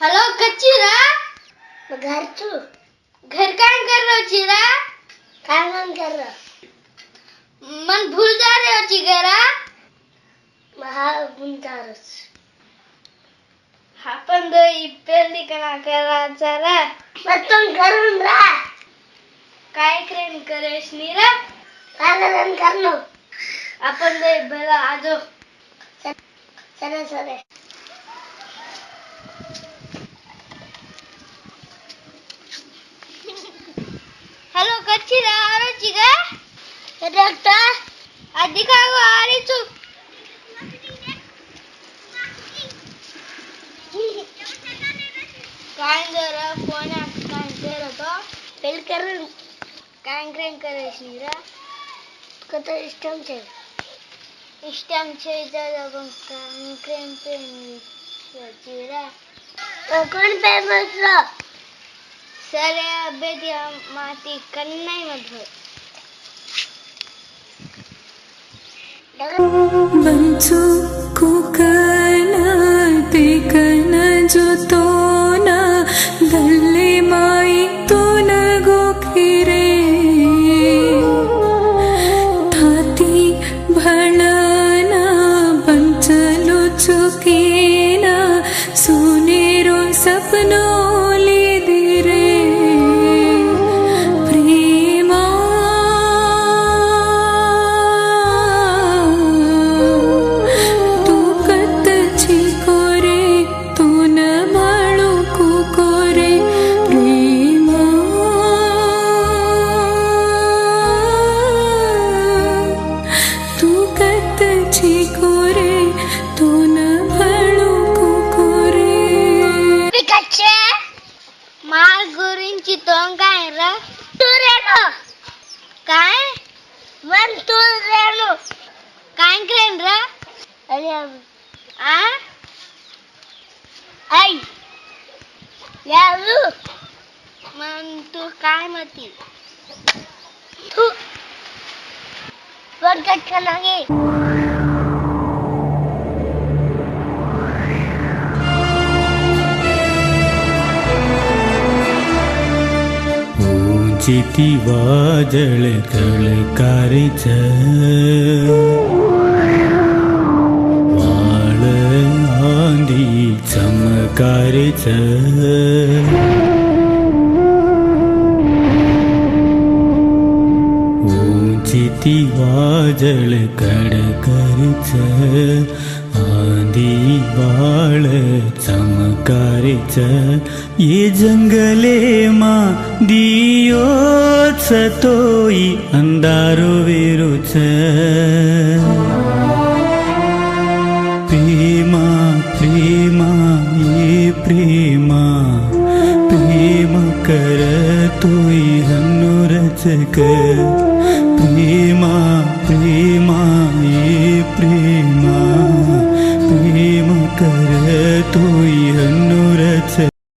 hello कच्चीरा घर तू घर काम कर रहे हो चीरा काय मन कर रहा मन भूल जा रहे हो चिगरा महा बुंदारस आपण दोई पेरली कना करायचा रा मतन करून रा काय क्रेन करेस नीरा पालन करनो आपण दोई भला आजो सरे सरे हेलो कच्चीरा आरो चिगा डॉक्टर आदि खागो आ रही तू काय जरा फोन काय जरा तो पेल करून काय क्रेन करेस नीरा कत इष्टम छे इष्टम छे जरा पण काय क्रेन पेन चीरा तो कोण पे बसलो सरे बेदिया माती कन्नाई मध्ये बंचू कुकना देखना जो तो ना दल्ले माई तो न गोखिरे थाती भणाना बंचलो चुकेना सुनेरो सपनों ले दिरे प्रेमा तू कतची कोरे तू न बाळू कुकोरे प्रेमा तू कतची कोरे तू न बाळू कुकोरे पिकाचे माल गुरींची तोंग काय रा तू रेनो काय वन तू रेनो काय क्रेन रा अरे आ आई यारू मन तू काय मती तू वन कट कनागे ऊंचीती वादळ तळकारीच वाळ आंधी चमकारीच ऊंचीती वादळ कडकरीच आंधी बाळ चमकारीच ये जंगले मा दियोच तोई अंधारो वेरोच प्रेमा प्रेमा ये प्रेमा प्रेम कर तोई हनुरचक